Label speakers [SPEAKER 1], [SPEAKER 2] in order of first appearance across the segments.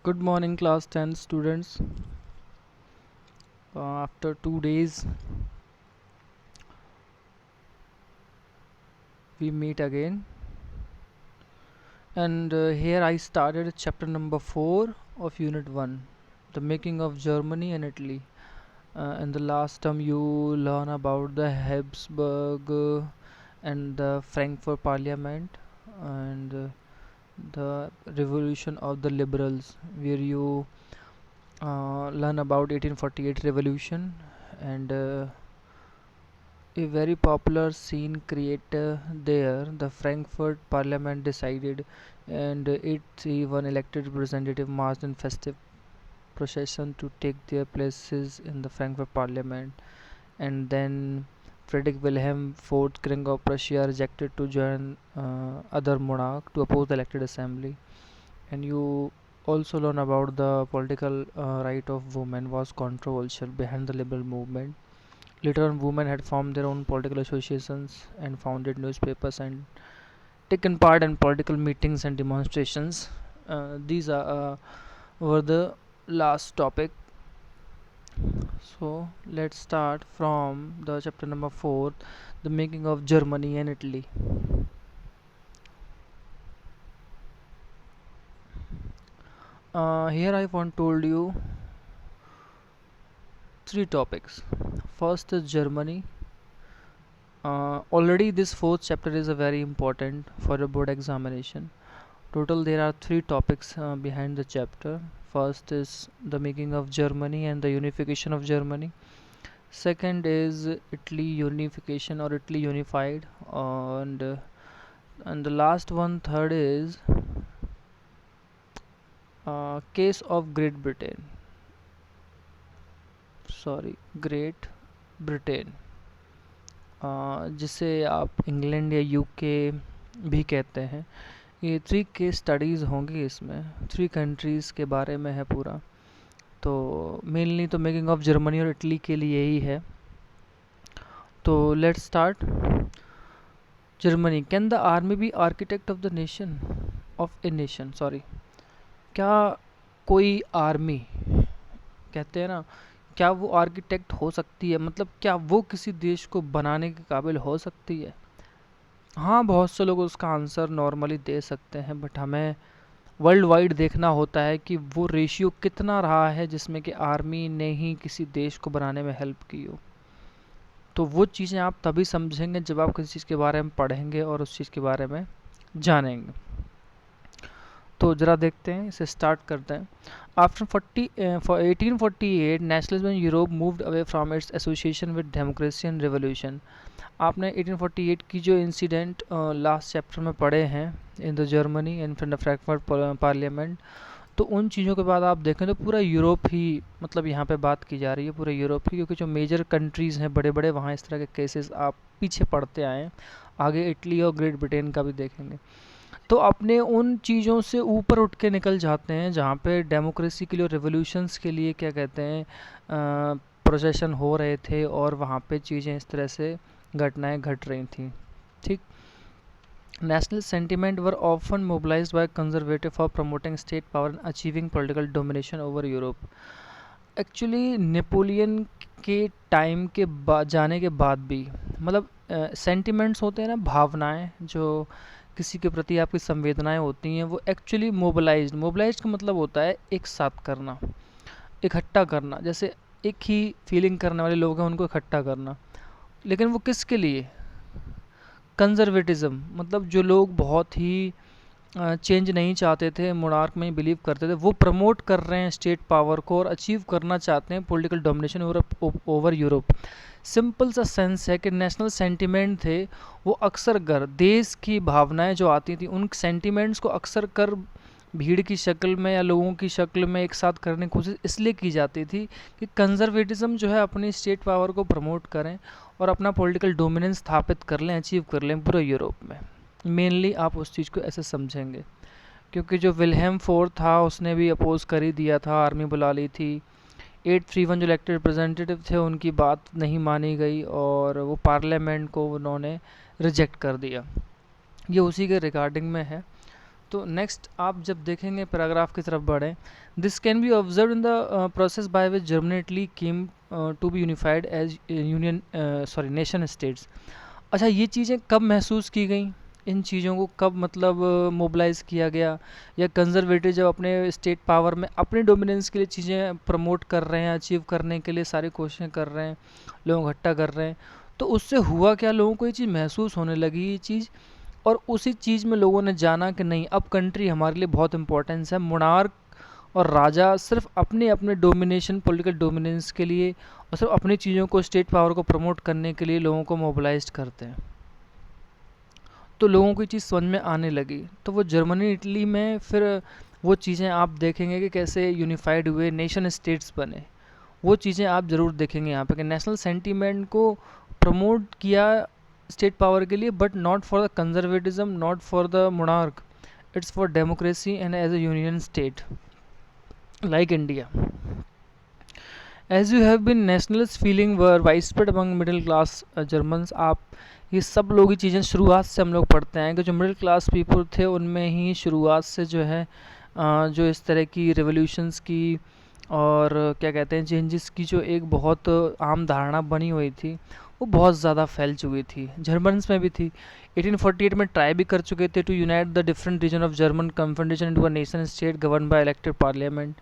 [SPEAKER 1] Good morning, class 10 students. After 2 days, we meet again, and here I started chapter number 4 of Unit 1, the making of Germany and Italy. In the last term, you learn about the Habsburg and the Frankfurt Parliament and the revolution of the liberals, where you learn about 1848 revolution and a very popular scene creator there. The Frankfurt Parliament decided, and its even elected representative marched in festive procession to take their places in the Frankfurt Parliament. And then Friedrich Wilhelm IV, King of Prussia, rejected to join other monarch to oppose the elected assembly. And you also learn about the political right of women was controversial behind the liberal movement. Later on, women had formed their own political associations and founded newspapers and taken part in political meetings and demonstrations. These were the last topic. So let's start from the chapter number 4, the making of Germany and Italy. Here I want told you 3 topics. First is Germany. Already this 4th chapter is a very important for a board examination. Total there are 3 topics behind the chapter. First is the making of Germany and the unification of Germany. Second is Italy unification or Italy unified, and the last one, third, is case of Great Britain. Great Britain, जिसे आप England या UK भी कहते हैं. ये 3 case studies होंगी इसमें. 3 countries के बारे में है पूरा. तो मेनली तो मेकिंग ऑफ जर्मनी और इटली के लिए ही है. तो let's start. Germany. Can the army be architect of the nation of a nation. क्या कोई आर्मी, कहते हैं ना, क्या वो आर्किटेक्ट हो सकती है, मतलब क्या वो किसी देश को बनाने के काबिल हो सकती है? हाँ, बहुत से लोग उसका आंसर नॉर्मली दे सकते हैं, बट हमें वर्ल्ड वाइड देखना होता है कि वो रेशियो कितना रहा है जिसमें कि आर्मी ने ही किसी देश को बनाने में हेल्प की हो. तो वो चीज़ें आप तभी समझेंगे जब आप किसी चीज़ के बारे में पढ़ेंगे और उस चीज़ के बारे में जानेंगे. तो ज़रा देखते हैं, इसे स्टार्ट करते हैं. After 1848 nationalism in Europe moved away from its association with democracy and revolution. आपने 1848 की जो इंसिडेंट लास्ट चैप्टर में पढ़े हैं इन the Germany and from the Frankfurt parliament, तो उन चीज़ों के बाद आप देखें तो पूरा यूरोप ही, मतलब यहाँ पे बात की जा रही है पूरा यूरोप ही, क्योंकि जो मेजर कंट्रीज़ हैं बड़े बड़े, वहाँ इस तरह के केसेस आप पीछे पढ़ते आए हैं. आगे इटली और ग्रेट ब्रिटेन का भी देखेंगे. तो अपने उन चीज़ों से ऊपर उठ के निकल जाते हैं जहाँ पे डेमोक्रेसी के लिए, रेवोल्यूशंस के लिए, क्या कहते हैं, प्रोसेशन हो रहे थे और वहाँ पे चीज़ें इस तरह से घटनाएं घट रही थी. ठीक. National sentiment were often mobilised by conservative for promoting state power and achieving political domination over Europe. Actually Napoleon के टाइम के बाद, जाने के बाद भी, मतलब सेंटिमेंट्स होते हैं ना, भावनाएं, जो किसी के प्रति आपकी संवेदनाएं होती हैं, वो एक्चुअली मोबिलाइज्ड का मतलब होता है एक साथ करना, इकट्ठा करना. जैसे एक ही फीलिंग करने वाले लोग हैं, उनको इकट्ठा करना. लेकिन वो किसके लिए? कंजर्वेटिज्म, मतलब जो लोग बहुत ही चेंज नहीं चाहते थे, मोनार्क में बिलीव करते थे, वो प्रमोट कर रहे हैं स्टेट पावर को और अचीव करना चाहते हैं political domination over Europe. Simple सा सेंस है कि नेशनल सेंटिमेंट थे, वो अक्सर कर देश की भावनाएं जो आती थी, उन सेंटिमेंट्स को अक्सर कर भीड़ की शक्ल में या लोगों की शक्ल में एक साथ करने की कोशिश इसलिए की जाती थी कि कंजर्वेटिज्म जो है अपनी स्टेट पावर को प्रमोट करें और अपना पॉलिटिकल डोमिनेंस स्थापित कर लें, अचीव कर लें पूरे यूरोप में. मेनली आप उस चीज़ को ऐसे समझेंगे, क्योंकि जो विल्हेम फोर्थ था उसने भी अपोज कर ही दिया था, आर्मी बुला ली थी. 831 जो इलेक्टेड रिप्रेजेंटेटिव थे उनकी बात नहीं मानी गई और वो पार्लियामेंट को उन्होंने रिजेक्ट कर दिया. ये उसी के रिगार्डिंग में है. तो नेक्स्ट आप जब देखेंगे पैराग्राफ की तरफ बढ़ें, this can be observe in the process by which Germany Italy came to be unified as union nation states. अच्छा, ये चीज़ें कब महसूस की गई, इन चीज़ों को कब मतलब मोबिलाइज़ किया गया, या कंजर्वेटिव जब अपने स्टेट पावर में अपने डोमिनेंस के लिए चीज़ें प्रमोट कर रहे हैं, अचीव करने के लिए सारी कोशिशें कर रहे हैं, लोग इकट्ठा कर रहे हैं, तो उससे हुआ क्या, लोगों को ये चीज़ महसूस होने लगी ये चीज़, और उसी चीज़ में लोगों ने जाना कि नहीं, अब कंट्री हमारे लिए बहुत इंपॉर्टेंस है। मोनार्क और राजा सिर्फ अपने अपने डोमिनेशन, पॉलिटिकल डोमिनेंस के लिए और सिर्फ अपनी चीज़ों को, स्टेट पावर को प्रमोट करने के लिए लोगों को मोबिलाइज करते हैं। तो लोगों को ये चीज़ समझ में आने लगी, तो वो जर्मनी इटली में फिर वो चीज़ें आप देखेंगे कि कैसे यूनिफाइड हुए, नेशन स्टेट्स बने। वो चीज़ें आप ज़रूर देखेंगे यहाँ पे कि नेशनल सेंटीमेंट को प्रमोट किया स्टेट पावर के लिए, but not for the conservatism, not for the monarch, it's for democracy and as a union state like India. As you have been nationalist feeling were widespread among middle class Germans. आप ये सब लोग, ये चीज़ें शुरुआत से हम लोग पढ़ते हैं कि जो मिडिल क्लास पीपल थे उनमें ही शुरुआत से जो है जो इस तरह की रेवोल्यूशंस की और क्या कहते हैं चेंजेस की जो एक बहुत आम धारणा बनी हुई थी, वो बहुत ज़्यादा फैल चुकी थी, जर्मन्स में भी थी। 1848 में ट्राई भी कर चुके थे to unite the different region of German confederation into a nation state govern by elected parliament.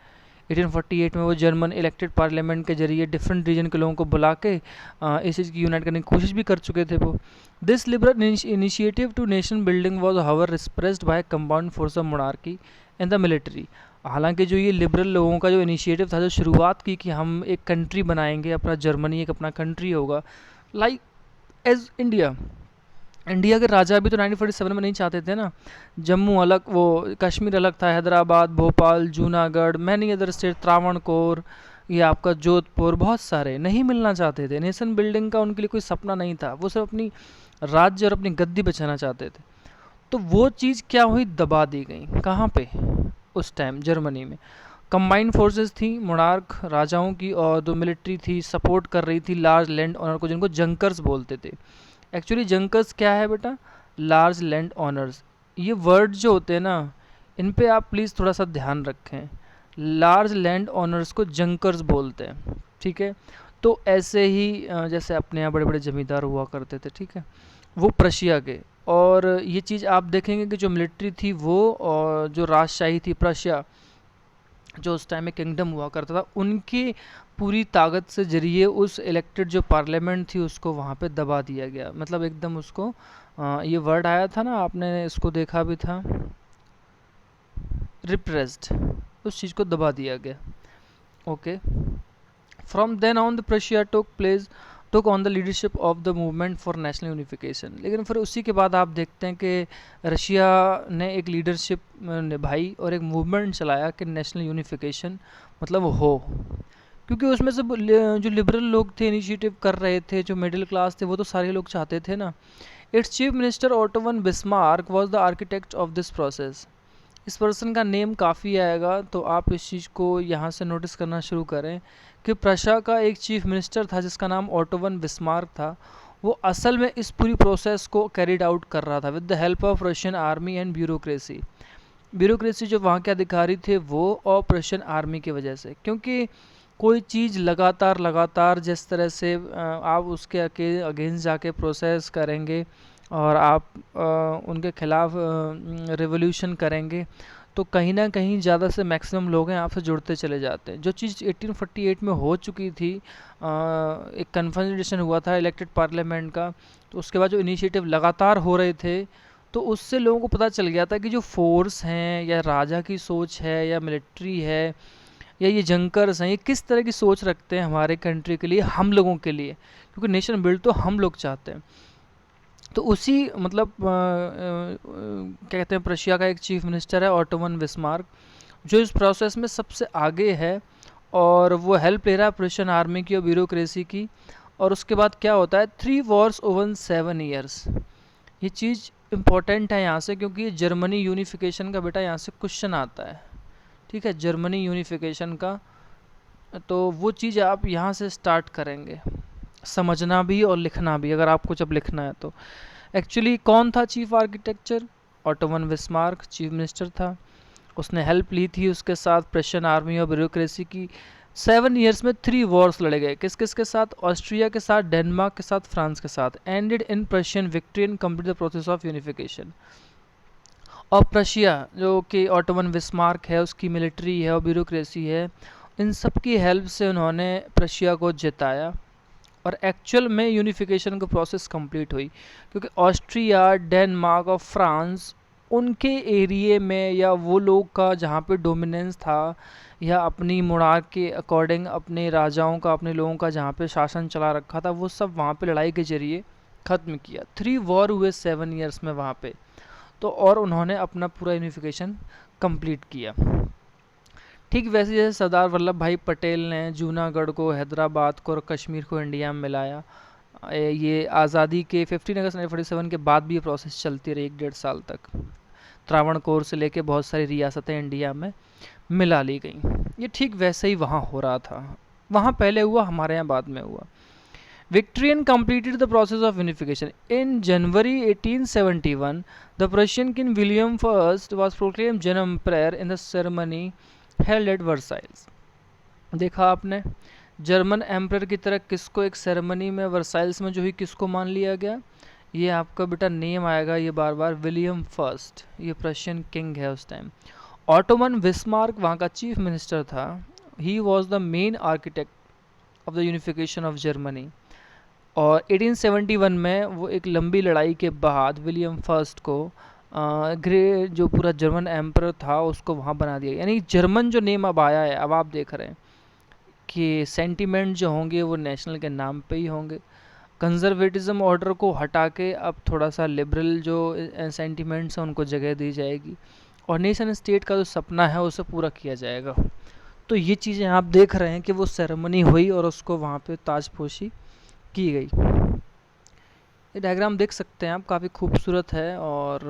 [SPEAKER 1] 1848 में वो जर्मन इलेक्टेड पार्लियामेंट के जरिए डिफरेंट रीजन के लोगों को बुला के इस चीज़ की यूनाइट करने की कोशिश भी कर चुके थे वो। This liberal initiative to nation building was however repressed by combined force of monarchy and the military. हालांकि जो ये लिबरल लोगों का जो इनिशिएटिव था, जो शुरुआत की कि हम एक कंट्री बनाएंगे, अपना जर्मनी एक अपना कंट्री होगा, लाइक एज इंडिया। इंडिया के राजा भी तो 1947 में नहीं चाहते थे ना, जम्मू अलग, वो कश्मीर अलग था, Hyderabad, Bhopal, Junagadh, many other state, Travancore, ये आपका जोधपुर, बहुत सारे नहीं मिलना चाहते थे। नेशन बिल्डिंग का उनके लिए कोई सपना नहीं था, वो सिर्फ अपनी राज्य और अपनी गद्दी बचाना चाहते थे। तो वो चीज़ क्या हुई, दबा दी गई। कहाँ पे, उस टाइम जर्मनी में कंबाइंड फोर्सेस थी मोनार्क राजाओं की, और जो मिलिट्री थी सपोर्ट कर रही थी लार्ज लैंड ऑनर को, जिनको जंकर्स बोलते थे। एक्चुअली जंकर्स क्या है बेटा, लार्ज लैंड ऑनर्स। ये वर्ड जो होते हैं ना, इन पे आप प्लीज़ थोड़ा सा ध्यान रखें। लार्ज लैंड ऑनर्स को जंकर्स बोलते हैं, ठीक है। तो ऐसे ही जैसे अपने यहाँ बड़े बड़े जमींदार हुआ करते थे, ठीक है, वो प्रशिया के। और ये चीज़ आप देखेंगे कि जो मिलिट्री थी वो, और जो राजशाही थी प्रशिया, जो उस टाइम में किंगडम हुआ करता था, उनकी पूरी ताकत से जरिए उस इलेक्टेड जो पार्लियामेंट थी उसको वहाँ पे दबा दिया गया। मतलब एकदम उसको ये वर्ड आया था ना, आपने इसको देखा भी था, रिप्रेस्ड, उस चीज़ को दबा दिया गया। Okay, from then on the Prussia took on the leadership of the movement for national unification. लेकिन फिर उसी के बाद आप देखते हैं कि रशिया ने एक लीडरशिप निभाई और एक मूवमेंट चलाया कि नेशनल यूनिफिकेशन मतलब हो, क्योंकि उसमें से जो लिबरल लोग थे इनिशिएटिव कर रहे थे, जो मिडिल क्लास थे, वो तो सारे लोग चाहते थे ना। It's chief minister auto von Bismarck was the architect of this process. इस पर्सन का नेम काफ़ी आएगा, तो आप इस चीज़ को यहाँ से नोटिस करना शुरू करें कि प्रशा का एक चीफ मिनिस्टर था जिसका नाम ऑटो वन बिस्मार्क था। वो असल में इस पूरी प्रोसेस को कैरिड आउट कर रहा था with the help of Russian army and bureaucracy. Bureaucracy जो वहाँ के अधिकारी थे वो, और रशियन आर्मी की वजह से, क्योंकि कोई चीज़ लगातार जिस तरह से आप उसके अगेंस्ट जाके प्रोसेस करेंगे और आप उनके खिलाफ रिवोल्यूशन करेंगे, तो कहीं ना कहीं ज़्यादा से मैक्सिमम लोग हैं आपसे जुड़ते चले जाते हैं। जो चीज़ 1848 में हो चुकी थी, एक कन्फर्मेशन हुआ था इलेक्टेड पार्लियामेंट का, तो उसके बाद जो इनिशिएटिव लगातार हो रहे थे, तो उससे लोगों को पता चल गया था कि जो फोर्स हैं, या राजा की सोच है, या मिलिट्री है, या ये जंकर्स हैं, ये किस तरह की सोच रखते हैं हमारे कंट्री के लिए, हम लोगों के लिए, क्योंकि नेशन बिल्ड तो हम लोग चाहते हैं। तो उसी मतलब क्या कहते हैं, प्रशिया का एक चीफ मिनिस्टर है ऑटो वन बिस्मार्क, जो इस प्रोसेस में सबसे आगे है, और वो हेल्प ले रहा है प्रशियन आर्मी की और ब्यूरोक्रेसी की। और उसके बाद क्या होता है, 3 वॉर्स ओवर 7 ईयर्स। ये चीज़ इम्पोर्टेंट है यहाँ से, क्योंकि जर्मनी यूनिफिकेशन का बेटा यहाँ से क्वेश्चन आता है, ठीक है, जर्मनी यूनिफिकेशन का। तो वो चीज़ आप यहाँ से स्टार्ट करेंगे समझना भी और लिखना भी, अगर आपको जब लिखना है तो। एक्चुअली कौन था chief architecture, Ottoman Bismarck chief minister था, उसने हेल्प ली थी उसके साथ प्रशियन आर्मी और ब्यूरोक्रेसी की। 7 ईयर्स में 3 वॉर्स लड़े गए, किस किस के साथ? ऑस्ट्रिया के साथ, डेनमार्क के साथ, फ्रांस के साथ। Ended in Prussian victory and complete the process of unification. और प्रशिया जो कि ऑटोमन विस्मार्क है, उसकी मिलिट्री है और ब्यूरोक्रेसी है, इन सब की हेल्प से उन्होंने प्रशिया को जिताया और एक्चुअल में यूनिफिकेशन का प्रोसेस कंप्लीट हुई। क्योंकि ऑस्ट्रिया, डेनमार्क और फ्रांस उनके एरिए में या वो लोग का जहाँ पे डोमिनेंस था या अपनी मुराद के अकॉर्डिंग अपने राजाओं का, अपने लोगों का जहाँ पे शासन चला रखा था, वो सब वहाँ पे लड़ाई के जरिए ख़त्म किया। 3 वॉर हुए 7 ईयर्स में वहाँ पे। तो और उन्होंने अपना पूरा यूनिफिकेशन कंप्लीट किया। ठीक वैसे जैसे सरदार वल्लभ भाई पटेल ने जूनागढ़ को, हैदराबाद को और कश्मीर को इंडिया में मिलाया। ये आज़ादी के 15 अगस्त 1947 के बाद भी ये प्रोसेस चलती रही 1 डेढ़ साल तक। त्रावणकोर से लेके बहुत सारी रियासतें इंडिया में मिला ली गई। ये ठीक वैसे ही वहाँ हो रहा था, वहाँ पहले हुआ, हमारे यहाँ बाद में हुआ। Victory and completed the process of unification. In January 1871, the Prussian King William I was proclaimed German Emperor in the ceremony held at Versailles. देखा आपने, जर्मन एम्परर की तरह किसको एक सेरेमनी में वर्साइल्स में जो ही किसको मान लिया गया? ये आपका बेटा नेम आएगा ये बार बार, विलियम फर्स्ट, ये प्रशियन किंग है उस टाइम। ऑटोमन विस्मार्क वहाँ का चीफ मिनिस्टर था, he was the main architect of the unification of Germany. और 1871 में वो एक लंबी लड़ाई के बाद विलियम फर्स्ट को ग्रे जो पूरा जर्मन एम्परर था उसको वहाँ बना दिया। यानी जर्मन जो नेम अब आया है, अब आप देख रहे हैं कि सेंटिमेंट जो होंगे वो नेशनल के नाम पे ही होंगे। कंजर्वेटिज्म ऑर्डर को हटा के अब थोड़ा सा लिबरल जो सेंटिमेंट्स हैं उनको जगह दी जाएगी और नेशन स्टेट का जो सपना है उसे पूरा किया जाएगा। तो ये चीज़ें आप देख रहे हैं कि वो सेरेमनी हुई और उसको वहाँ पे ताजपोशी की गई। ये डायग्राम देख सकते हैं आप, काफ़ी खूबसूरत है और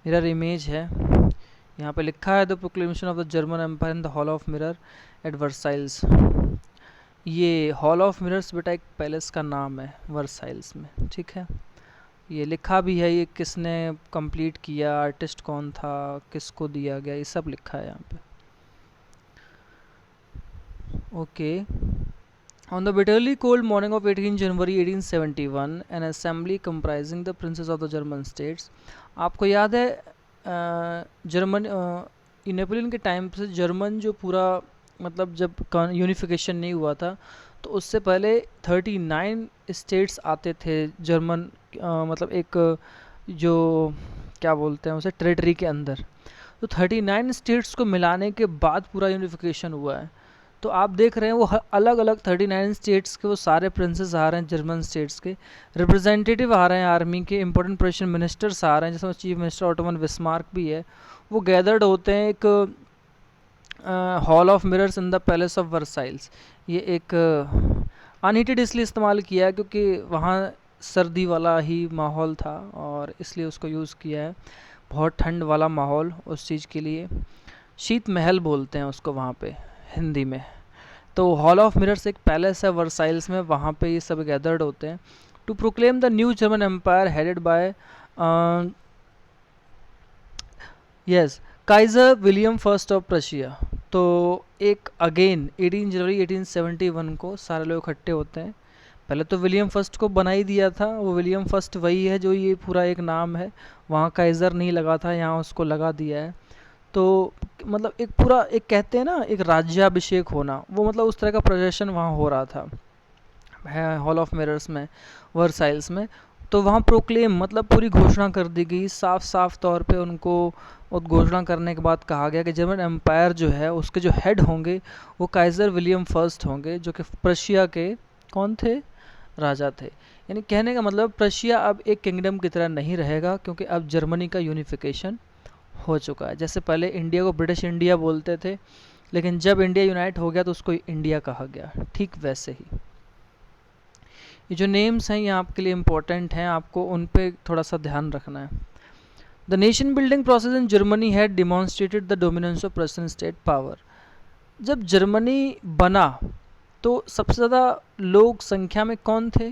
[SPEAKER 1] मिरर इमेज है। यहाँ पे लिखा है the proclamation of the German empire in the hall of mirror at Versailles. ये हॉल ऑफ मिरर्स बेटा एक पैलेस का नाम है वर्साइल्स में, ठीक है। ये लिखा भी है, ये किसने कंप्लीट किया, आर्टिस्ट कौन था, किसको दिया गया, ये सब लिखा है यहाँ पे। Okay. On the bitterly cold morning of 18 January 1871, an assembly comprising the princes of the German states, आपको याद है जर्मन नेपोलियन के टाइम से जर्मन जो पूरा मतलब जब यूनिफिकेशन नहीं हुआ था तो उससे पहले 39 स्टेट्स आते थे जर्मन मतलब एक जो क्या बोलते हैं उसे टेरिटरी के अंदर। तो 39 स्टेट्स को मिलाने के बाद पूरा यूनिफिकेशन हुआ है। तो आप देख रहे हैं वो अलग अलग 39 स्टेट्स के वो सारे प्रिंसेस आ रहे हैं, जर्मन स्टेट्स के रिप्रेजेंटेटिव आ रहे हैं, आर्मी के इंपॉर्टेंट प्रेसिडेंट मिनिस्टर्स आ रहे हैं, जैसे चीफ मिनिस्टर ऑटोमन विस्मार्क भी है। वो गैदर्ड होते हैं एक hall of mirrors in the palace of Versailles. ये एक अनहीटेड इसलिए इस्तेमाल किया है क्योंकि वहाँ सर्दी वाला ही माहौल था और इसलिए उसको यूज़ किया है, बहुत ठंड वाला माहौल उस चीज़ के लिए। शीत महल बोलते हैं उसको वहाँ पे हिंदी में। तो हॉल ऑफ मिरर्स एक पैलेस है वर्साइल्स में, वहाँ पे ये सब गैदर्ड होते हैं to proclaim the new German empire headed by yes Kaiser William first of Prussia. तो एक अगेन 18 जनवरी 1871 को सारे लोग इकट्ठे होते हैं। पहले तो विलियम फर्स्ट को बना ही दिया था, वो विलियम फर्स्ट वही है जो ये पूरा एक नाम है, वहाँ काइजर नहीं लगा था, यहाँ उसको लगा दिया है। तो मतलब एक पूरा एक कहते हैं ना एक राज्याभिषेक होना, वो मतलब उस तरह का प्रोजेक्शन वहाँ हो रहा था हॉल ऑफ मिरर्स में वर्साइल्स में। तो वहाँ प्रोक्लेम मतलब पूरी घोषणा कर दी गई साफ साफ तौर पे उनको। घोषणा करने के बाद कहा गया कि जर्मन एम्पायर जो है उसके जो हेड होंगे वो काइजर विलियम फर्स्ट होंगे, जो कि प्रशिया के कौन थे, राजा थे। यानी कहने का मतलब प्रशिया अब एक किंगडम की तरह नहीं रहेगा क्योंकि अब जर्मनी का यूनिफिकेशन हो चुका है। जैसे पहले इंडिया को ब्रिटिश इंडिया बोलते थे, लेकिन जब इंडिया यूनाइट हो गया तो उसको इंडिया कहा गया, ठीक वैसे ही। ये जो नेम्स हैं ये आपके लिए इम्पोर्टेंट हैं, आपको उन पे थोड़ा सा ध्यान रखना है। The nation building process in Germany had demonstrated the dominance of present state power. जब जर्मनी बना तो सबसे ज़्यादा लोग संख्या में कौन थे,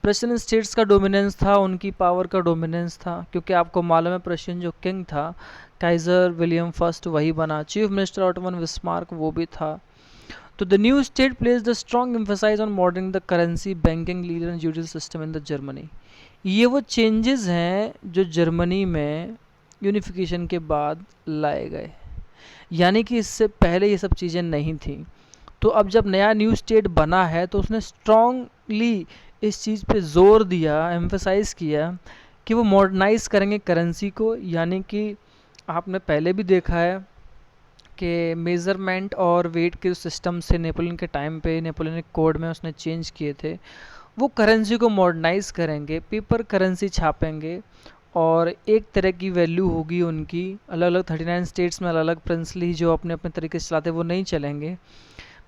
[SPEAKER 1] प्रशियन स्टेट्स का डोमिनेंस था, उनकी पावर का डोमिनेंस था, क्योंकि आपको मालूम है प्रशियन जो किंग था काइजर विलियम फर्स्ट वही बना, चीफ मिनिस्टर ऑटोमन बिस्मार्क वो भी था। तो the new state place the strong emphasise on modernising the currency, banking, leader and judicial system in the Germany. ये वो चेंजेस हैं जो जर्मनी में यूनिफिकेशन के बाद लाए गए, यानी कि इससे पहले ये सब चीज़ें नहीं थी। तो अब जब नया न्यू स्टेट बना है तो उसने स्ट्रॉन्गली इस चीज़ पे जोर दिया, एम्फेसाइज किया कि वो मॉडर्नाइज करेंगे करेंसी को, यानी कि आपने पहले भी देखा है कि मेज़रमेंट और वेट के सिस्टम से नेपोलियन के टाइम पे नेपोलियनिक कोड में उसने चेंज किए थे, वो करेंसी को मॉडर्नाइज करेंगे, पेपर करेंसी छापेंगे और एक तरह की वैल्यू होगी उनकी। अलग अलग 39 स्टेट्स में अलग अलग प्रिंसली जो अपने अपने तरीके से चलाते वो नहीं चलेंगे।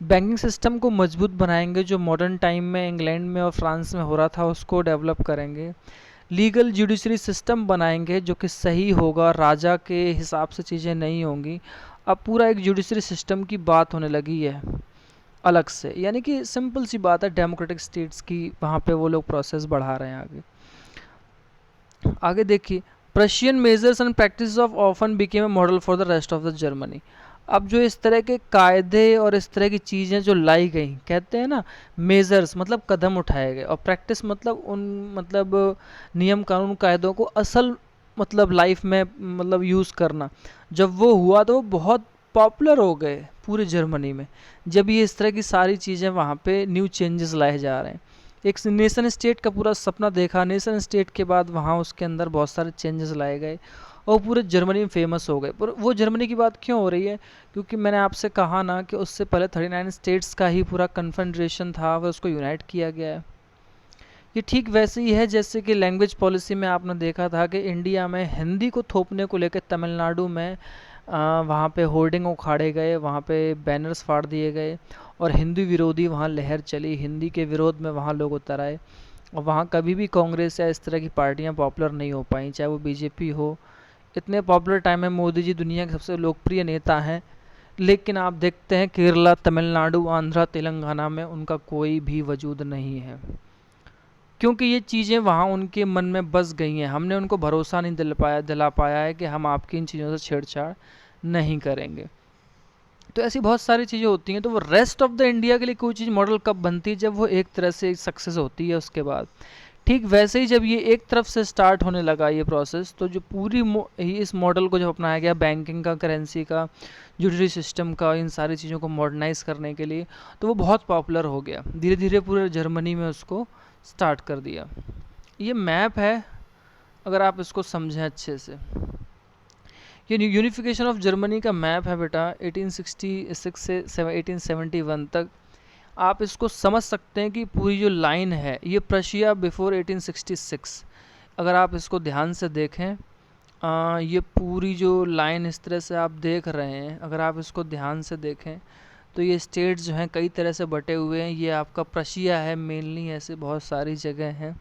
[SPEAKER 1] बैंकिंग सिस्टम को मजबूत बनाएंगे, जो मॉडर्न टाइम में इंग्लैंड में और फ्रांस में हो रहा था उसको डेवलप करेंगे। लीगल जुडिशरी सिस्टम बनाएंगे जो कि सही होगा, राजा के हिसाब से चीज़ें नहीं होंगी। अब पूरा एक जुडिशरी सिस्टम की बात होने लगी है अलग से, यानी कि सिंपल सी बात है डेमोक्रेटिक स्टेट्स की, वहाँ पे वो लोग प्रोसेस बढ़ा रहे हैं आगे। आगे देखिए, Prussian measures and practice of often became a model for the rest of the Germany. अब जो इस तरह के कायदे और इस तरह की चीज़ें जो लाई गई, कहते हैं ना मेजर्स मतलब कदम उठाए गए, और प्रैक्टिस मतलब उन मतलब नियम कानून कायदों को असल मतलब लाइफ में मतलब यूज़ करना, जब वो हुआ तो वो बहुत पॉपुलर हो गए पूरे जर्मनी में, जब ये इस तरह की सारी चीज़ें वहाँ पे न्यू चेंजेस लाए जा रहे हैं। एक नेशन स्टेट का पूरा सपना देखा, नेशन स्टेट के बाद वहाँ उसके अंदर बहुत सारे चेंजेस लाए गए और पूरे जर्मनी में फेमस हो गए। पर वो जर्मनी की बात क्यों हो रही है, क्योंकि मैंने आपसे कहा ना कि उससे पहले 39 स्टेट्स का ही पूरा कन्फेडरेशन था, वह उसको यूनाइट किया गया है। ये ठीक वैसे ही है जैसे कि लैंग्वेज पॉलिसी में आपने देखा था कि इंडिया में हिंदी को थोपने को लेकर तमिलनाडु में वहाँ पे होर्डिंग उखाड़े गए, वहाँ पे बैनर्स फाड़ दिए गए और हिंदी विरोधी वहाँ लहर चली, हिंदी के विरोध में वहाँ लोग उतर आए और वहाँ कभी भी कांग्रेस या इस तरह की पार्टियाँ पॉपुलर नहीं हो पाई, चाहे वो बीजेपी हो। इतने पॉपुलर टाइम में मोदी जी दुनिया के सबसे लोकप्रिय नेता हैं, लेकिन आप देखते हैं केरला, तमिलनाडु, आंध्रा, तेलंगाना में उनका कोई भी वजूद नहीं है, क्योंकि ये चीज़ें वहाँ उनके मन में बस गई हैं। हमने उनको भरोसा नहीं दिला पाया है कि हम आपकी इन चीज़ों से छेड़छाड़ नहीं करेंगे। तो ऐसी बहुत सारी चीज़ें होती हैं। तो वो रेस्ट ऑफ द इंडिया के लिए कोई चीज़ मॉडल कब बनती है, जब वो एक तरह से सक्सेस होती है उसके बाद। ठीक वैसे ही जब ये एक तरफ से स्टार्ट होने लगा ये प्रोसेस, तो जो पूरी इस मॉडल को जब अपनाया गया बैंकिंग का, करेंसी का, जुडिशरी सिस्टम का, इन सारी चीज़ों को मॉडर्नाइज करने के लिए, तो वो बहुत पॉपुलर हो गया। धीरे धीरे पूरे जर्मनी में उसको स्टार्ट कर दिया। ये मैप है, अगर आप इसको समझें अच्छे से, ये यूनिफिकेशन ऑफ जर्मनी का मैप है बेटा, 1866 से 1871 तक। आप इसको समझ सकते हैं कि पूरी जो लाइन है ये प्रशिया बिफोर 1866, अगर आप इसको ध्यान से देखें, ये पूरी जो लाइन इस तरह से आप देख रहे हैं, अगर आप इसको ध्यान से देखें तो ये स्टेट्स जो हैं कई तरह से बटे हुए हैं। ये आपका प्रशिया है मेनली, ऐसे बहुत सारी जगह हैं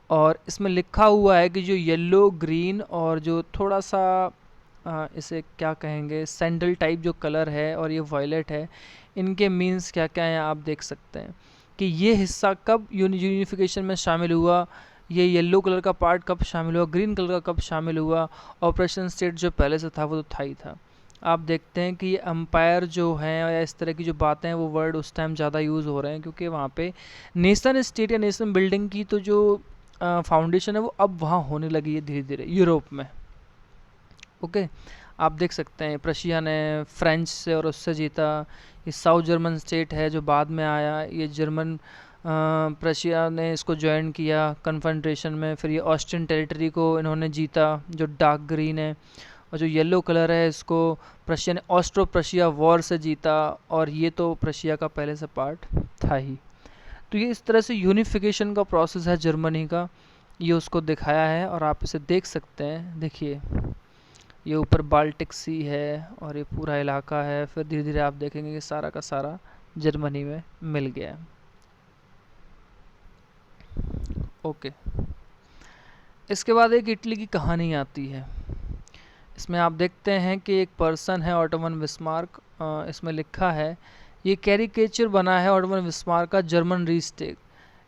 [SPEAKER 1] और इसमें लिखा हुआ है कि जो येलो, ग्रीन और जो थोड़ा सा इसे क्या कहेंगे सैंडल टाइप जो कलर है और ये वॉयलेट है, इनके मीन्स क्या क्या हैं आप देख सकते हैं कि ये हिस्सा कब यूनिफिकेशन में शामिल हुआ, ये येलो कलर का पार्ट कब शामिल हुआ, ग्रीन कलर का कब शामिल हुआ। ऑपरेशन स्टेट जो पहले से था वो तो था ही था। आप देखते हैं कि ये अम्पायर जो हैं या इस तरह की जो बातें हैं वो वर्ड उस टाइम ज़्यादा यूज़ हो रहे हैं, क्योंकि वहाँ पे नेशन स्टेट या नेशन बिल्डिंग की तो जो फाउंडेशन है वो अब वहाँ होने लगी है धीरे धीरे यूरोप में। ओके, आप देख सकते हैं प्रशिया ने फ्रेंच से और उससे जीता। ये साउथ जर्मन स्टेट है जो बाद में आया, ये जर्मन प्रशिया ने इसको ज्वाइन किया कन्फेडरेशन में। फिर ये ऑस्ट्रियन टेरिटरी को इन्होंने जीता जो डार्क ग्रीन है, और जो येलो कलर है इसको प्रशिया ने ऑस्ट्रो प्रशिया वॉर से जीता, और ये तो प्रशिया का पहले से पार्ट था ही। तो ये इस तरह से यूनिफिकेशन का प्रोसेस है जर्मनी का, ये उसको दिखाया है और आप इसे देख सकते हैं। देखिए ये ऊपर बाल्टिक सी है और ये पूरा इलाका है, फिर धीरे धीरे आप देखेंगे कि सारा का सारा जर्मनी में मिल गया है। ओके, इसके बाद एक इटली की कहानी आती है। इसमें आप देखते हैं कि एक पर्सन है ऑटोमन बिस्मार्क, इसमें लिखा है, ये कैरिकेचर बना है ऑटोमन बिस्मार्क का जर्मन रीस्टेक।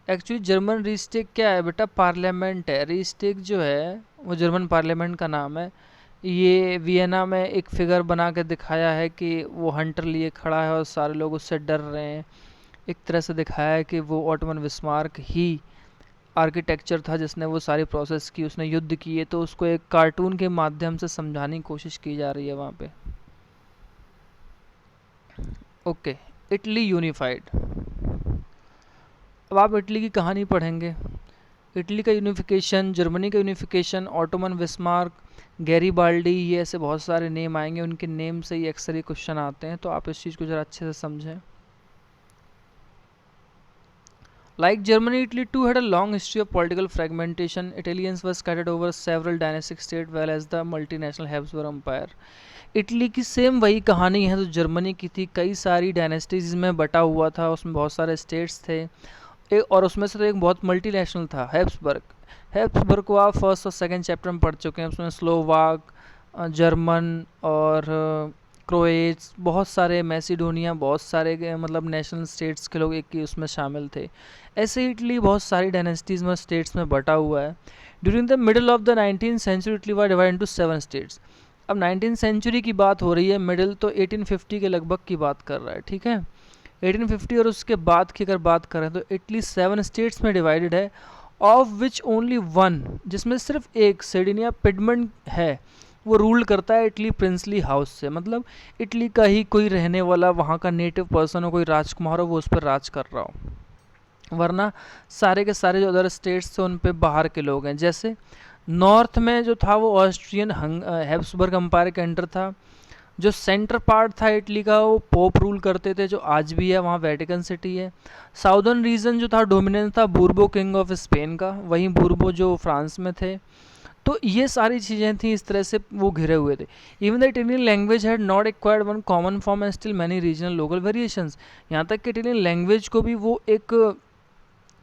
[SPEAKER 1] एक्चुअली जर्मन रीस्टेक क्या है बेटा, पार्लियामेंट है। रीस्टेक जो है वो जर्मन पार्लियामेंट का नाम है। ये वियना में एक फिगर बना के दिखाया है कि वो हंटर लिए खड़ा है और सारे लोग उससे डर रहे हैं। एक तरह से दिखाया है कि वो ऑटोमन बिस्मार्क ही आर्किटेक्चर था जिसने वो सारी प्रोसेस की, उसने युद्ध किए, तो उसको एक कार्टून के माध्यम से समझाने की कोशिश की जा रही है वहाँ पे। Okay, Italy unified. अब आप इटली की कहानी पढ़ेंगे। इटली का यूनिफिकेशन, जर्मनी का यूनिफिकेशन, ऑटोमन बिस्मार्क, गैरीबाल्डी, ये ऐसे बहुत सारे नेम आएंगे, उनके नेम से ही अक्सर ये क्वेश्चन आते हैं, तो आप इस चीज़ को ज़रा अच्छे से समझें। Like Germany, Italy too had a long history of political fragmentation. Italians were scattered over several dynastic states, well as the multinational Habsburg Empire. Italy की सेम वही कहानी है जो जर्मनी की थी। कई सारी डायनेस्टीज में बटा हुआ था, उसमें बहुत सारे स्टेट्स थे, और उसमें से तो एक बहुत मल्टीनेशनल था, हैब्सबर्ग। हैब्सबर्ग को आप फर्स्ट और सेकंड चैप्टर में पढ़ चुके हैं। उसमें स्लोवाक, जर्मन और क्रोएट्स, बहुत सारे, मैसिडोनिया, बहुत सारे मतलब नेशनल स्टेट्स के लोग एक ही उसमें शामिल थे। ऐसे इटली बहुत सारी डायनेस्टीज़ में, स्टेट्स में बटा हुआ है। During the middle of the 19th century Italy was divided into 7 states. अब 19th सेंचुरी की बात हो रही है, मिडिल तो 1850 के लगभग की बात कर रहा है, ठीक है। 1850 और उसके बाद की अगर बात करें तो इटली 7 स्टेट्स में डिवाइडेड है, ऑफ विच ओनली वन, जिसमें सिर्फ एक सर्डिनिया पिडमंट है, वो रूल करता है इटली प्रिंसली हाउस से। मतलब इटली का ही कोई रहने वाला, वहाँ का नेटिव पर्सन हो, कोई राजकुमार हो, वो उस पर राज कर रहा हो, वरना सारे के सारे जो अदर स्टेट्स थे उन पे बाहर के लोग हैं। जैसे नॉर्थ में जो था वो ऑस्ट्रियन हैब्सबर्ग एम्पायर के अंडर था। जो सेंटर पार्ट था इटली का वो पोप रूल करते थे, जो आज भी है, वहाँ वेटिकन सिटी है। साउदर्न रीजन जो था डोमिनेंस था बूर्बो किंग ऑफ स्पेन का, वहीं बूर्बो जो फ्रांस में थे। तो ये सारी चीज़ें थी, इस तरह से वो घिरे हुए थे। Even the Italian language had not acquired one common form and still many regional local variations. यहाँ तक कि इटालियन लैंग्वेज को भी वो एक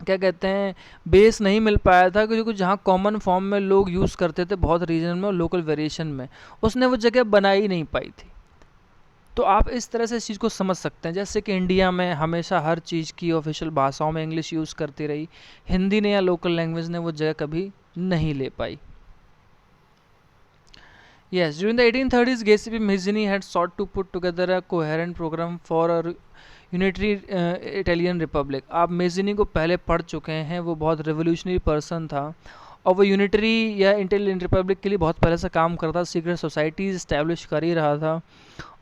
[SPEAKER 1] क्या कहते हैं बेस नहीं मिल पाया था, क्योंकि जहाँ कॉमन फॉर्म में लोग यूज़ करते थे बहुत रीजन में और लोकल वेरिएशन में, उसने वो जगह बना ही नहीं पाई थी। तो आप इस तरह से इस चीज़ को समझ सकते हैं। जैसे कि इंडिया में हमेशा हर चीज़ की ऑफिशियल भाषाओं में इंग्लिश यूज़ करती रही, हिंदी ने या लोकल लैंग्वेज ने वो जगह कभी नहीं ले पाई। Yes, during the 1830s, Giuseppe Mazzini had sought to put together a coherent program for a unitary Italian Republic. आप मेजिनी को पहले पढ़ चुके हैं, वो बहुत रेवोल्यूशनरी पर्सन था और वो यूनिटरी या इटालियन रिपब्लिक के लिए बहुत पहले से काम करता, सीक्रेट सोसाइटीज़ इस्टेब्लिश कर ही रहा था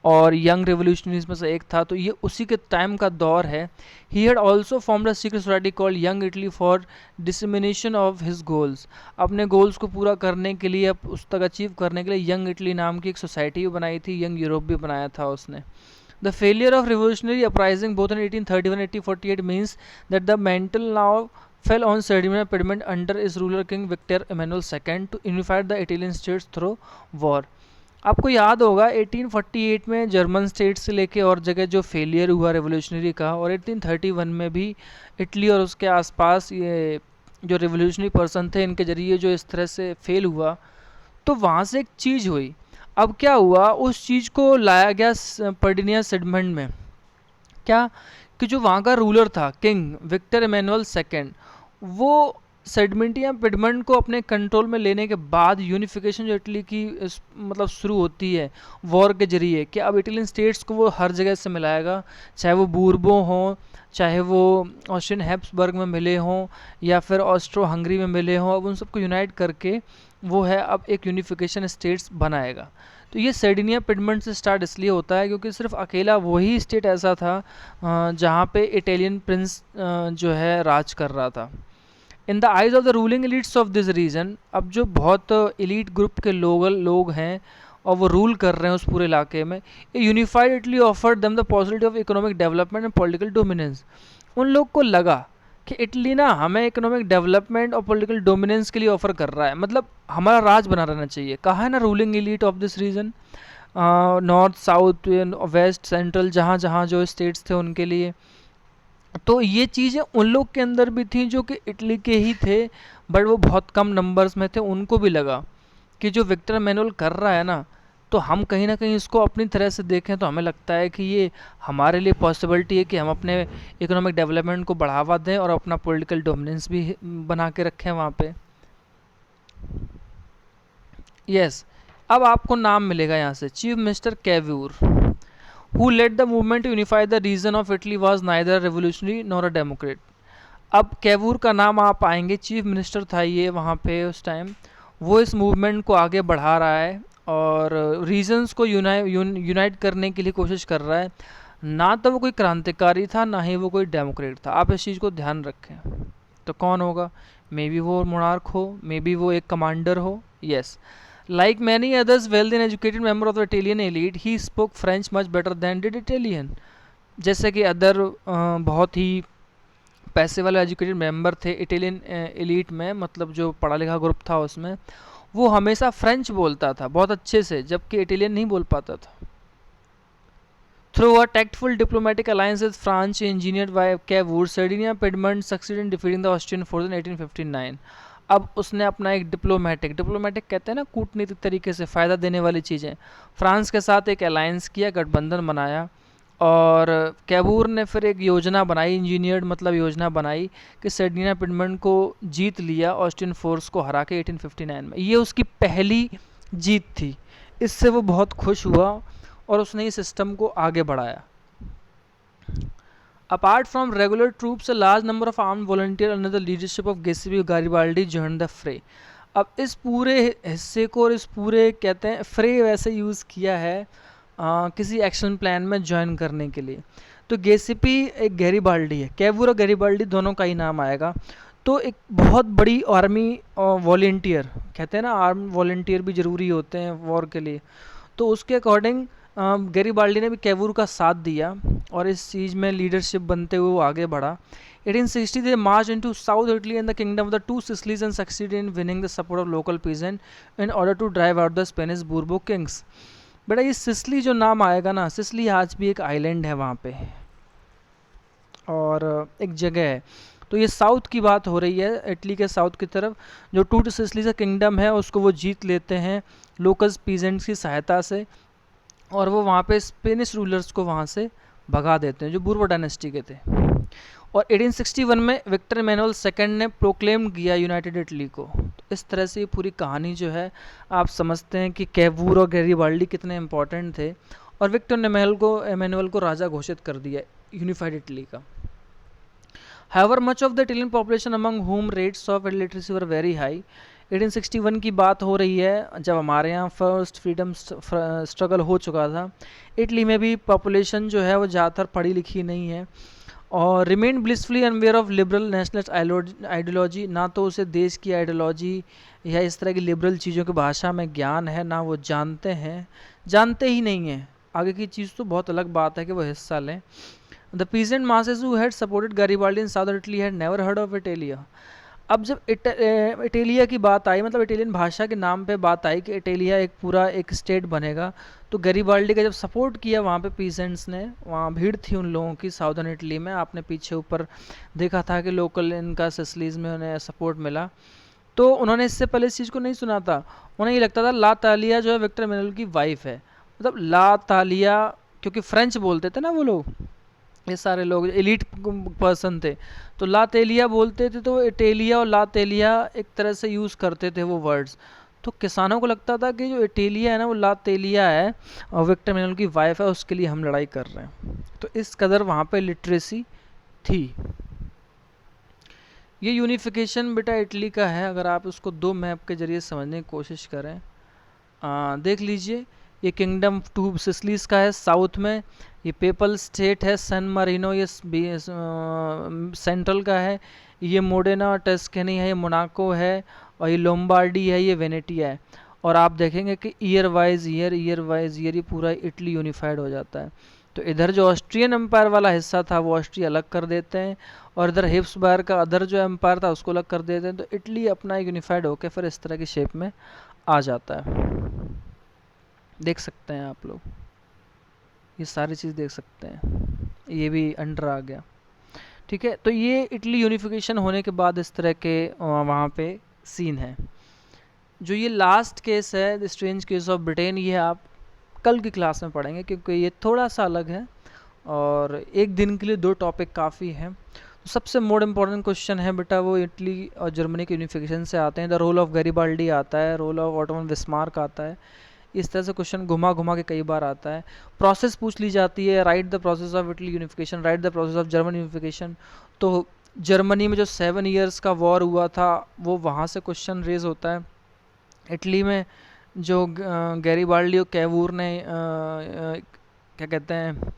[SPEAKER 1] और यंग रेवोल्यूशनरीज में से एक था, तो ये उसी के टाइम का दौर है। He had also formed a secret society called young Italy for dissemination of his goals. अपने गोल्स को पूरा करने के लिए, अब उस तक अचीव करने के लिए यंग इटली नाम की एक सोसाइटी भी बनाई थी, यंग यूरोप भी बनाया था उसने। The failure of revolutionary uprising both in 1831 and 1848 means that the mantle now fell on Sardinia Piedmont under its ruler King Victor Emmanuel II to unify the Italian states through war. आपको याद होगा 1848 में German state से लेके और जगह जो failure हुआ रेवोल्यूशनरी का, और 1831 में भी इटली और उसके आसपास ये जो रेवोल्यूशनरी पर्सन थे इनके जरिए जो इस तरह से फेल हुआ, तो वहाँ से एक चीज़ हुई। अब क्या हुआ, उस चीज़ को लाया गया पर्डिनिया सेडमेंट में। क्या कि जो वहाँ का रूलर था किंग विक्टर इमैनुअल सेकेंड, वो सेडमेंटिया पिडमंट को अपने कंट्रोल में लेने के बाद यूनिफिकेशन जो इटली की मतलब शुरू होती है वॉर के जरिए, कि अब इटालियन स्टेट्स को वो हर जगह से मिलाएगा, चाहे वो बूर्बो हों, चाहे वो ऑस्ट्रियन हैब्सबर्ग में मिले हों या फिर ऑस्ट्रो हंगरी में मिले हों, अब उन सबको यूनाइट करके वो है अब एक यूनिफिकेशन स्टेट्स बनाएगा। तो ये सर्डिनिया पिडमंट से स्टार्ट इसलिए होता है क्योंकि सिर्फ अकेला वही स्टेट ऐसा था जहाँ पे इटालियन प्रिंस जो है राज कर रहा था। In the eyes of the ruling elites of this region, अब जो बहुत एलिट ग्रुप के लोग हैं और वो रूल कर रहे हैं उस पूरे इलाके में, unified Italy offered them the possibility of economic development and political dominance. उन लोग को लगा कि इटली ना हमें इकोनॉमिक डेवलपमेंट और पॉलिटिकल डोमिनेंस के लिए ऑफर कर रहा है, मतलब हमारा राज बना रहना चाहिए। कहा है ना ruling elite of this region, north south west central, जहाँ जहाँ जो स्टेट्स थे उनके लिए। तो ये चीज़ें उन लोग के अंदर भी थी जो कि इटली के ही थे, बट वो बहुत कम नंबर्स में थे। उनको भी लगा कि जो विक्टर मैनुअल कर रहा है ना, तो हम कहीं ना कहीं इसको अपनी तरह से देखें तो हमें लगता है कि ये हमारे लिए पॉसिबिलिटी है कि हम अपने इकोनॉमिक डेवलपमेंट को बढ़ावा दें और अपना पॉलिटिकल डोमिनेंस भी बना के रखें वहाँ पे। यस, अब आपको नाम मिलेगा यहाँ से, chief minister Cavour, who led the movement to unify the region of Italy was neither revolutionary nor a democrat. अब कैवूर का नाम आप पाएंगे, चीफ मिनिस्टर था ये वहाँ पे उस टाइम, वो इस मूवमेंट को आगे बढ़ा रहा है और रीजन्स को यूनाइट करने के लिए कोशिश कर रहा है। ना तो वो कोई क्रांतिकारी था, ना ही वो कोई डेमोक्रेट था, आप इस चीज़ को ध्यान रखें। तो कौन होगा? मे बी वो मोनार्क हो, मे बी वो एक कमांडर हो। Yes, like many others wealthy and educated member of the Italian elite, he spoke French much better than did Italian. जैसे कि अदर बहुत ही पैसे वाले एजुकेटेड मेंबर थे इटालियन एलीट में, मतलब जो पढ़ा लिखा ग्रुप था उसमें, वो हमेशा फ्रेंच बोलता था बहुत अच्छे से, जबकि इटालियन नहीं बोल पाता था। Through a tactful diplomatic alliance with France engineered by Cavour, Sardinia Piedmont succeed in defeating the Austrian force in 1859। अब उसने अपना एक डिप्लोमेटिक कहते हैं ना कूटनीतिक तरीके से फ़ायदा देने वाली चीज़ें, फ्रांस के साथ एक अलायंस किया, गठबंधन बनाया, और कैवूर ने फिर एक योजना बनाई, इंजीनियर्ड मतलब योजना बनाई कि सर्डिनिया पिडमंट को जीत लिया ऑस्ट्रियन फोर्स को हरा के 1859 में। ये उसकी पहली जीत थी, इससे वो बहुत खुश हुआ और उसने इस सिस्टम को आगे बढ़ाया। Apart from regular troops, a large number of armed volunteer under the leadership of Giuseppe Garibaldi joined the fray. अब इस पूरे हिस्से को और इस पूरे कहते हैं फ्रे वैसे यूज़ किया है किसी एक्शन प्लान में ज्वाइन करने के लिए। तो गेसिपी एक गैरिबाल्डी है, कैवूर और गैरिबाल्डी दोनों का ही नाम आएगा। तो एक बहुत बड़ी आर्मी वॉलंटियर कहते हैं ना, आर्म वॉलंटियर भी ज़रूरी होते हैं वॉर के लिए, तो उसके अकॉर्डिंग गैरिबाल्डी ने भी कैवूर का साथ दिया और इस चीज़ में लीडरशिप बनते हुए वो आगे बढ़ा। 1860 they marched into South Italy and the kingdom of the two Sicilies and succeeded in winning the support of local peasants in order to drive out the Spanish Bourbon kings। बेटा ये Sicily जो नाम आएगा ना, Sicily आज भी एक island है वहाँ पे और एक जगह है। तो ये साउथ की बात हो रही है, इटली के साउथ की तरफ जो टू सिसली का किंगडम है उसको वो जीत लेते हैं लोकल पीजेंट्स की सहायता से, और वो वहाँ पे स्पेनिश रूलर्स को वहाँ से भगा देते हैं जो बूर्बो डायनेस्टी के थे। और 1861 में विक्टर इमैनुअल सेकंड ने प्रोक्लेम किया यूनाइटेड इटली को। तो इस तरह से ये पूरी कहानी जो है आप समझते हैं कि कैवूर और गैरिबाल्डी कितने इंपॉर्टेंट थे, और विक्टर इमैनुअल को राजा घोषित कर दिया यूनिफाइड इटली का। However, much of the Italian population among whom rates of illiteracy were very high। 1861 की बात हो रही है जब हमारे यहाँ फर्स्ट फ्रीडम स्ट्रगल हो चुका था। इटली में भी पॉपुलेशन जो है वो ज़्यादातर पढ़ी लिखी नहीं है और remain blissfully unaware of liberal nationalist ideology, ना तो उसे देश की आइडियोलॉजी या इस तरह की लिबरल चीज़ों की भाषा में ज्ञान है, ना वो जानते ही नहीं हैं। आगे की चीज़ तो बहुत अलग बात है कि वो हिस्सा लें। The peasant masses who had supported Garibaldi in Southern Italy had never heard of Italia। अब जब इटालिया की बात आई, मतलब इटालियन भाषा के नाम पे बात आई कि इटालिया एक पूरा एक स्टेट बनेगा, तो गैरिबाल्डी का जब सपोर्ट किया वहाँ पे पीसेंट्स ने, वहाँ भीड़ थी उन लोगों की साउदर्न इटली में, आपने पीछे ऊपर देखा था कि लोकल इनका सिसलीज में उन्हें सपोर्ट मिला। तो उन्होंने इससे पहले इस चीज़ को नहीं सुना था, उन्हें ये लगता था ला तालिया जो है विक्टर इमैनुअल की वाइफ है, मतलब ला तालिया, क्योंकि फ्रेंच बोलते थे ना वो लोग, ये सारे लोग एलीट पर्सन थे, तो ला तेलिया बोलते थे, तो इटालिया और ला तेलिया एक तरह से यूज़ करते थे वो वर्ड्स। तो किसानों को लगता था कि जो इटालिया है ना वो ला तेलिया है और विक्टर इमैनुअल की वाइफ है, उसके लिए हम लड़ाई कर रहे हैं। तो इस कदर वहाँ पे लिटरेसी थी। ये यूनिफिकेशन बेटा इटली का है, अगर आप उसको दो मैप के ज़रिए समझने की कोशिश करें। देख लीजिए, ये किंगडम टू सिसलीज का है साउथ में, ये पेपल स्टेट है सैन मारिनो, ये सेंट्रल का है, ये मोडेना और टस्केनी है, ये मोनाको है, और ये लोम्बार्डी है, ये वेनेटिया है। और आप देखेंगे कि ईयर वाइज ईयर ये पूरा इटली यूनिफाइड हो जाता है। तो इधर जो ऑस्ट्रियन एम्पायर वाला हिस्सा था वो ऑस्ट्रिया अलग कर देते हैं, और इधर हिप्सबर्ग का अदर जो एम्पायर था उसको अलग कर देते हैं। तो इटली अपना यूनिफाइड होकर फिर इस तरह की शेप में आ जाता है। देख सकते हैं आप लोग, ये सारी चीज़ देख सकते हैं, ये भी अंडर आ गया। ठीक है, तो ये इटली यूनिफिकेशन होने के बाद इस तरह के वहाँ पे सीन है। जो ये लास्ट केस है the strange case of Britain, ये आप कल की क्लास में पढ़ेंगे, क्योंकि ये थोड़ा सा अलग है और एक दिन के लिए 2 टॉपिक काफ़ी हैं। तो सबसे मोर इम्पॉर्टेंट क्वेश्चन है बेटा वो इटली और जर्मनी के यूनिफिकेशन से आते हैं। द रोल ऑफ गैरिबाल्डी आता है, रोल ऑफ ऑटोमन बिस्मार्क आता है। इस तरह से क्वेश्चन घुमा घुमा के कई बार आता है। प्रोसेस पूछ ली जाती है, right the process of Italy unification, right the process of German unification. तो जर्मनी में जो 7 ईयर्स का वॉर हुआ था वो वहाँ से क्वेश्चन रेज होता है। इटली में जो गैरिबाल्डी और कैवूर ने क्या कहते हैं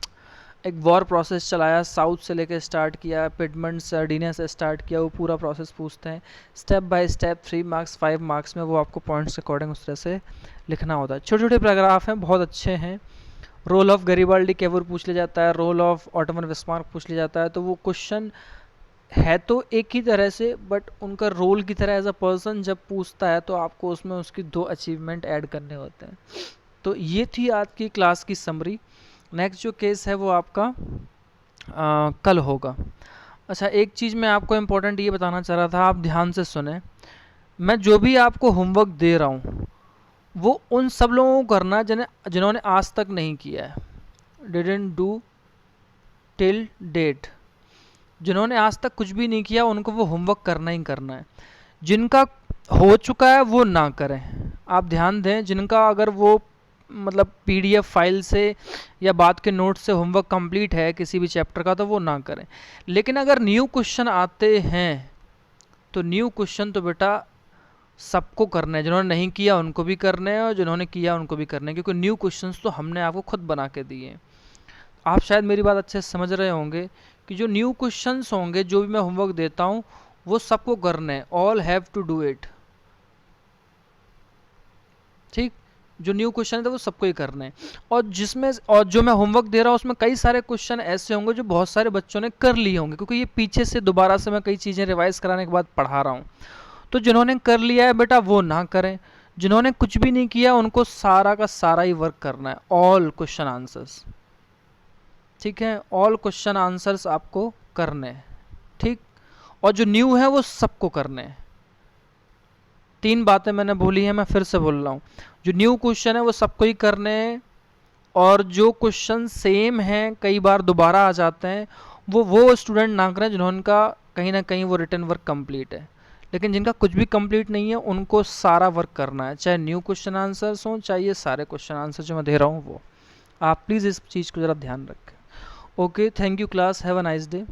[SPEAKER 1] एक वॉर प्रोसेस चलाया, साउथ से लेकर स्टार्ट किया, पिडमंट सर्डिनिया से स्टार्ट किया, वो पूरा प्रोसेस पूछते हैं step by step. 3 marks 5 marks में वो आपको पॉइंट्स के अकॉर्डिंग उस तरह से लिखना होता है। छोटे छोटे पैराग्राफ हैं, बहुत अच्छे हैं। रोल ऑफ गैरिबाल्डी कैवूर पूछ लिया जाता है, रोल ऑफ ऑटोमन बिस्मार्क पूछ लिया जाता है। तो वो क्वेश्चन है तो एक ही तरह से, बट उनका रोल की तरह एज अ पर्सन जब पूछता है तो आपको उसमें उसकी 2 अचीवमेंट ऐड करने होते हैं। तो ये थी आज की क्लास की समरी। नेक्स्ट जो केस है वो आपका कल होगा। अच्छा, एक चीज़ मैं आपको इम्पोर्टेंट ये बताना चाह रहा था, आप ध्यान से सुने। मैं जो भी आपको होमवर्क दे रहा हूँ वो उन सब लोगों को करना जिन्होंने आज तक नहीं किया है, डिडंट डू टिल डेट। जिन्होंने आज तक कुछ भी नहीं किया उनको वो होमवर्क करना ही करना है। जिनका हो चुका है वो ना करें। आप ध्यान दें, जिनका अगर वो मतलब PDF फाइल से या बाद के नोट से होमवर्क कंप्लीट है किसी भी चैप्टर का तो वो ना करें। लेकिन अगर न्यू क्वेश्चन आते हैं तो न्यू क्वेश्चन तो बेटा सबको करना है। जिन्होंने नहीं किया उनको भी करने हैं और जिन्होंने किया उनको भी करने हैं, क्योंकि न्यू क्वेश्चंस तो हमने आपको खुद बना के दिए हैं। आप शायद मेरी बात अच्छे से समझ रहे होंगे कि जो न्यू क्वेश्चंस होंगे, जो भी मैं होमवर्क देता हूँ वो सबको करने हैं। All have to do it. ठीक, जो न्यू क्वेश्चन है वो सबको ही करने हैं। और जो मैं होमवर्क दे रहा हूँ उसमें कई सारे क्वेश्चन ऐसे होंगे जो बहुत सारे बच्चों ने कर लिए होंगे, क्योंकि ये पीछे से दोबारा से मैं कई चीज़ें रिवाइज कराने के बाद पढ़ा रहा हूँ। तो जिन्होंने कर लिया है बेटा वो ना करें, जिन्होंने कुछ भी नहीं किया उनको सारा का सारा ही वर्क करना है। ऑल क्वेश्चन आंसर्स, ठीक है, ऑल क्वेश्चन आंसर्स आपको करने हैं। ठीक, और जो न्यू है वो सबको करने हैं। 3 बातें मैंने बोली हैं, मैं फिर से बोल रहा हूँ। जो न्यू क्वेश्चन है वो सबको ही करने हैं, और जो क्वेश्चन सेम हैं कई बार दोबारा आ जाते हैं वो स्टूडेंट ना करें जिन्होंका कहीं ना कहीं वो रिटन वर्क कंप्लीट है। लेकिन जिनका कुछ भी कंप्लीट नहीं है उनको सारा वर्क करना है, चाहे न्यू क्वेश्चन आंसर्स हों चाहे ये सारे क्वेश्चन आंसर जो मैं दे रहा हूँ वो। आप प्लीज़ इस चीज़ को ज़रा ध्यान रखें। Okay, thank you class, have a nice day.